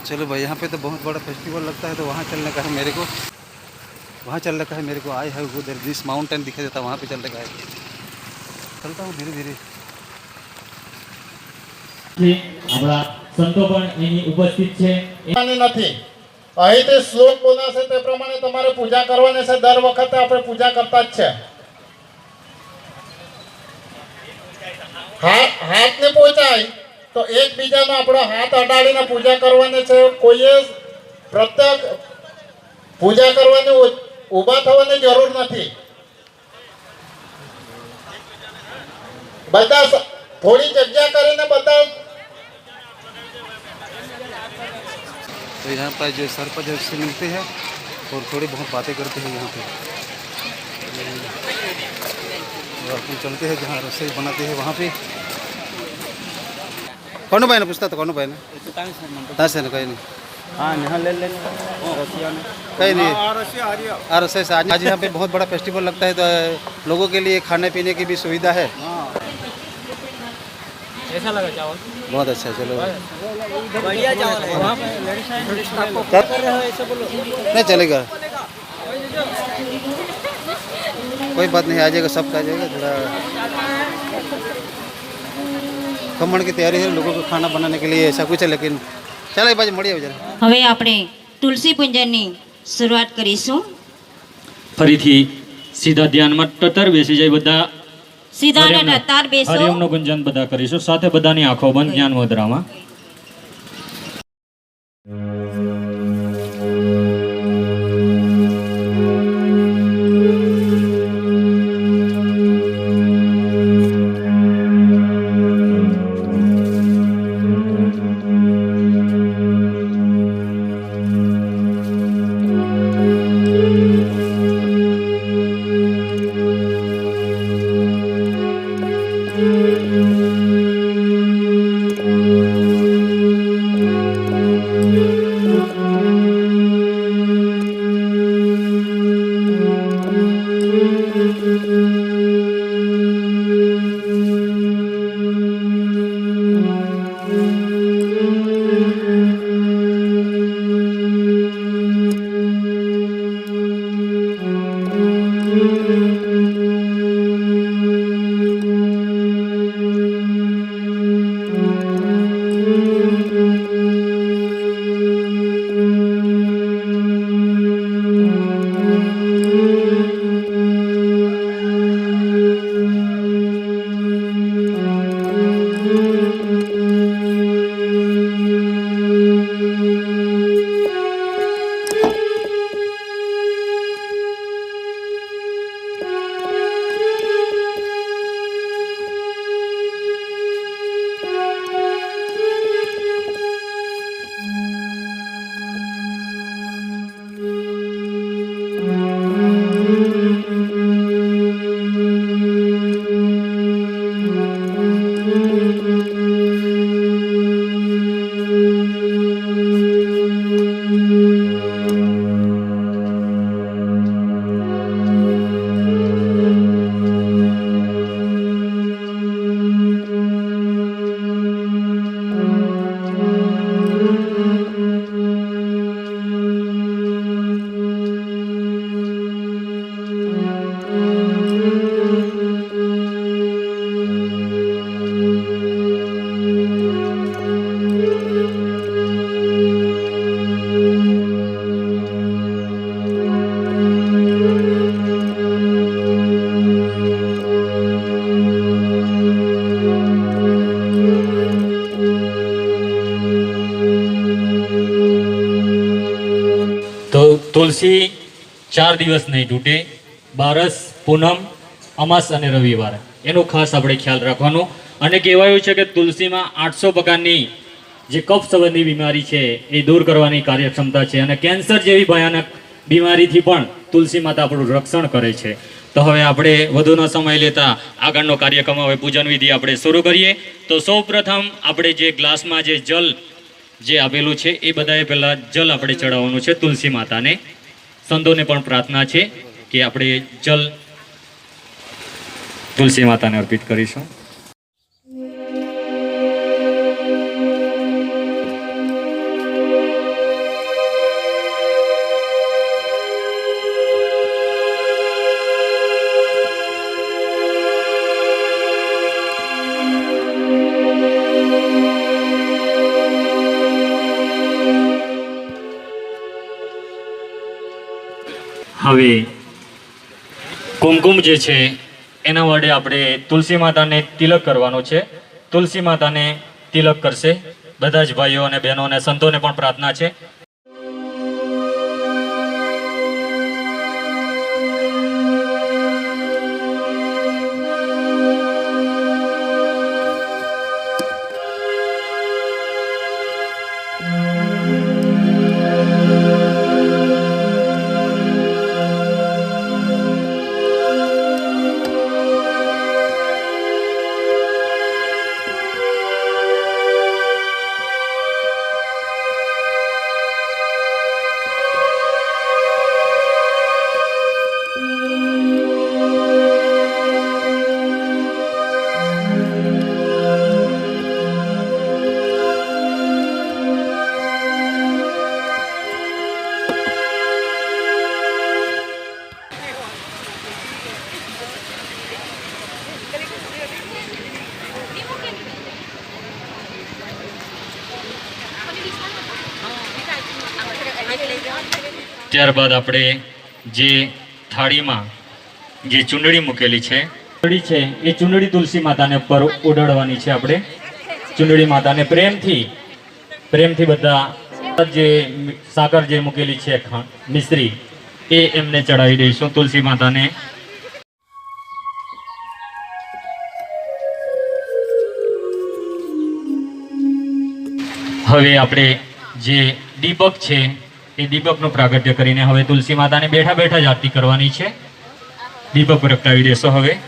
चलो भाई, यहाँ पे तो बहुत बड़ा फेस्टिवल लगता है, तो वहाँ चलने का है मेरे को। वहाँ चलने का है मेरे को। आए है उधर जिस माउंटेन दिखाई देता है वहाँ पे चलने का है। चलता हूँ धीरे धीरे। આપણા સંતો પણ એની ઉપસ્થિત છે. નથી અહીંથી શ્લોક બોલાશે તે પ્રમાણે તમારે પૂજા કરવાની છે. દર વખતે આપણે પૂજા કરતા જ છે. હાથ ને પહોંચાય તો એકબીજાનો આપણો હાથ અડાડીને પૂજા કરવાની છે. કોઈએ પ્રત્યેક પૂજા કરવાની ઊભા થવાની જરૂર નથી. બધા થોડી જગ્યા કરીને બધા. तो यहाँ पर जो सरपंच से मिलते हैं और थोड़ी बहुत बातें करते हैं यहाँ पे। और अपन चलते हैं जहाँ रसोई बनाते हैं वहाँ पे। कौन भाई ने पूछता था? कौन भाई ने? कहाँ से? कहीं नहीं। हाँ यहाँ ले लेने रसिया में कहीं नहीं। रसोई से आज यहाँ पे बहुत बड़ा फेस्टिवल लगता है, तो लोगों के लिए खाने पीने की भी सुविधा है। कैसा लगा चावल? बहुत अच्छा। चलो बढ़िया चावल है। वहाँ पे कर रहे हो ऐसे बोलो नहीं चलेगा, कोई बात नहीं, आ जाएगा, सब आ जाएगा। थोड़ा खमण की तैयारी है लोगों को खाना बनाने के लिए, ऐसा कुछ है। लेकिन चलो बाजू मળી આવે જરા। હવે આપણે તુલસી પૂજનની શરૂઆત કરીશું। ફરીથી સીધા ધ્યાનમાં ટટર બેસી જાય બધા. સીધા ટટાર બેસો। હરિઓમનો ગુંજન બધા કરીશું. સાથે બધાની આંખો બંધ, ધ્યાન મુદ્રામાં. તુલસી 4 દિવસ નહીં તૂટે. બારસ, પૂનમ, અમાસ અને રવિવાર, એનો ખાસ આપણે ખ્યાલ રાખવાનો. અને કહેવાયું છે કે તુલસીમાં 800 પ્રકારની જે કફ સંબંધી બીમારી છે એ દૂર કરવાની કાર્યક્ષમતા છે, અને કેન્સર જેવી ભયાનક બીમારીથી પણ તુલસી માતા આપણું રક્ષણ કરે છે. તો હવે આપણે વધુ ન સમય લેતા આગળનો કાર્યક્રમ, હવે પૂજન વિધિ આપણે શરૂ કરીએ. તો સૌપ્રથમ આપણે જે ગ્લાસમાં જે જલ જે આપેલું છે એ બધાએ પહેલાં જલ આપણે ચડાવવાનું છે તુલસી માતાને. સંતોને પણ પ્રાર્થના છે કે આપણે જલ તુલસી માતાને અર્પિત કરીશું. હવે કુમકુમ જે છે એના વડે આપણે તુલસી માતાને તિલક કરવાનો છે. તુલસી માતાને તિલક કરશે. બધા જ ભાઈઓ અને બહેનો અને સંતોને પણ પ્રાર્થના છે. ત્યારબાદ આપણે જે થાળીમાં જે ચૂંદડી મૂકેલી છે એ ચૂંદડી તુલસી માતાને ઉપર ઉડાડવાની છે. આપણે ચૂંદડી માતાને પ્રેમથી બધા જે સાકર જે મૂકેલી છે મિશ્રી એ એમને ચડાવી દઈશું તુલસી માતાને. હવે આપણે જે દીપક છે એ દીપકનું પ્રાગટ્ય કરીને હવે તુલસી માતાને બેઠા બેઠા જ આરતી કરવાની છે. દીપક પ્રગટાવી દેશો. હવે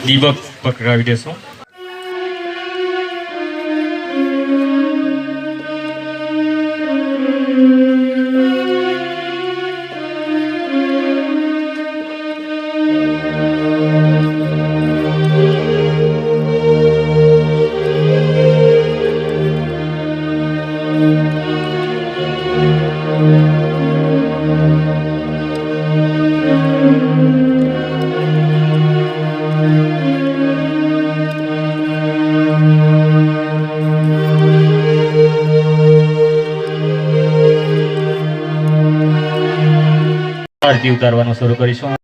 દીપક પ્રગટાવી દેશો. આરતી ઉતારવાનું શરૂ કરીશું.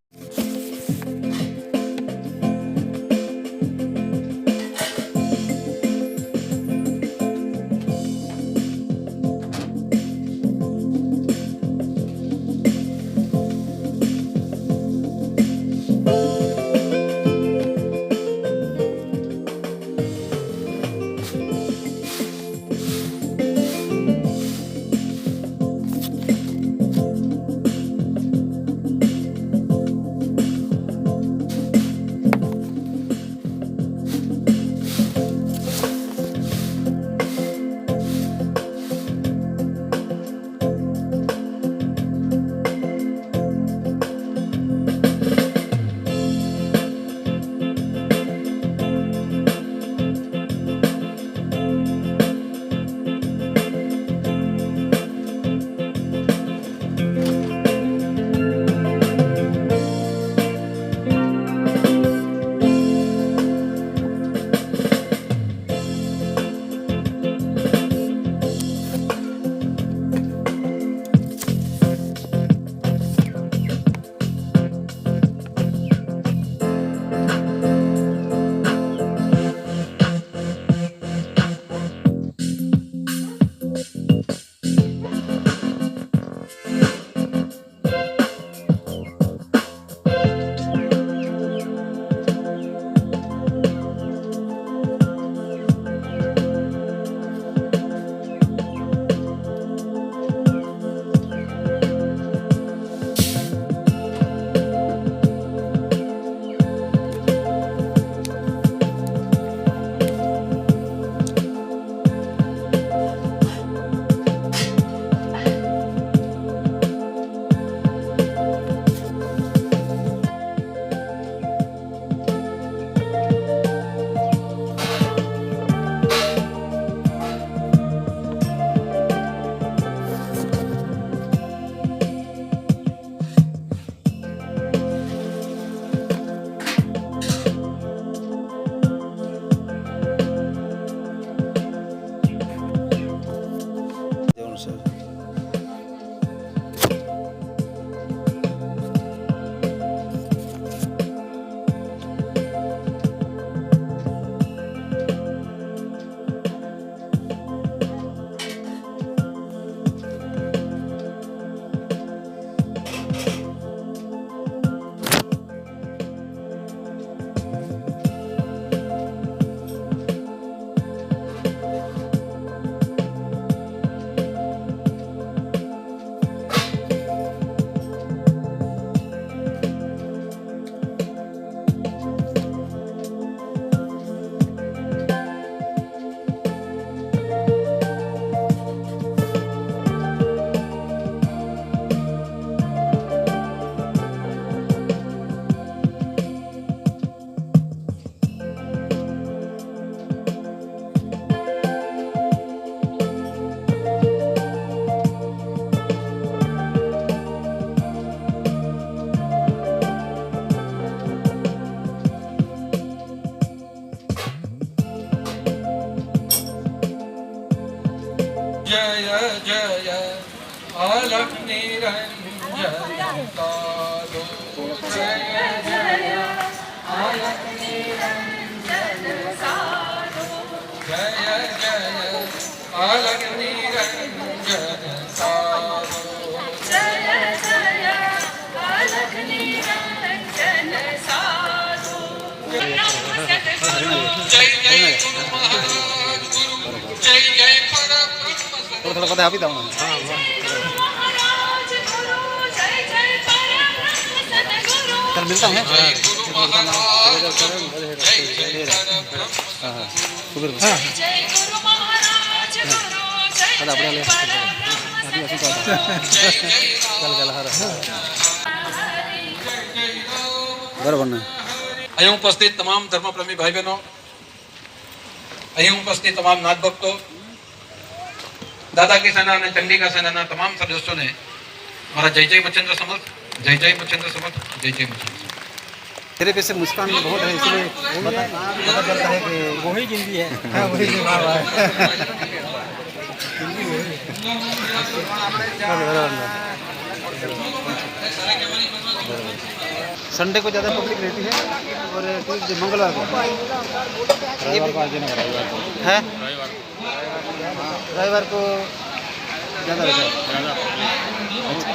जय जय अलख निरंजन साधु जय जय अलख निरंजन साधु जय जय अलख निरंजन साधु जय जय अलख निरंजन साधु जय जय गुरु महाराज गुरु जय जय परम थोड़ा थोड़ा पता आप ही दाऊँ महाराज गुरु जय जय परम सतगुरु चल मिलता हूँ जय गुरु महाराज जय जय परम हाँ हाँ सुबह जय गुरु महाराज गुरु जय अरे अपने जय ले परम अभी ऐसे तो जय जय चल चल हर बराबर ना અહીં ઉપસ્થિત તમામ ધર્મપ્રેમી ભાઈ બહેનો, અહીં ઉપસ્થિત તમામ નાથ ભક્તો, દાદા કી સેના અને ચંડિકા સેનાના તમામ સદસ્યોને મારા જય જય મચ્છેન્દ્ર સમર્થ, જય જય મચ્છેન્દ્ર સમર્થ, જય जय मच्छेंद्र समर्थ। तेरे पे से मुस्कान बहुत है इसलिए पता चलता है कि वही जिंदगी है हाँ वही संडे को ज़्यादा पब्लिक रहती है और ट्यूसडे मंगलवार को है रविवार को ज़्यादा रहता है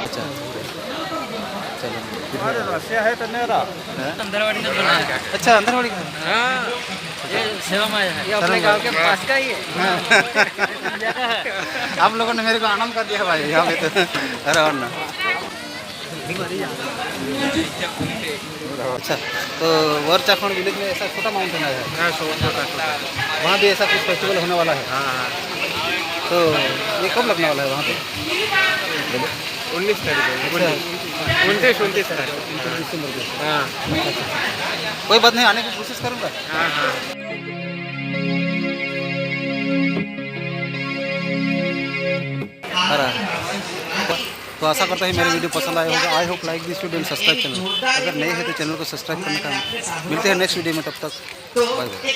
अच्छा चलो है तो मेरा अंदरवाड़ी ने बनाया है। अच्छा अंदरवाड़ी का हाँ ये सेवा में है, ये अपने गांव के पास का ही है। आप लोगों ने मेरे को आनंद कर दिया भाई यहाँ पे तो अरे वरना अच्छा तो वरचाखंड विलेज में ऐसा छोटा माउंटेन है वहाँ भी ऐसा कुछ फेस्टिवल होने वाला है तो ये कब लगने वाला है वहाँ पे 19 तारीख को 29 दिसंबर को हाँ कोई बात नहीं आने की कोशिश करूँगा हाँ हाँ तो आशा करता है मेरे वीडियो पसंद आया होगा। I hope like this video and subscribe channel. अगर नए हैं तो चैनल को सब्सक्राइब करने का मिलते हैं नेक्स्ट वीडियो में, तब तक बाय बाय।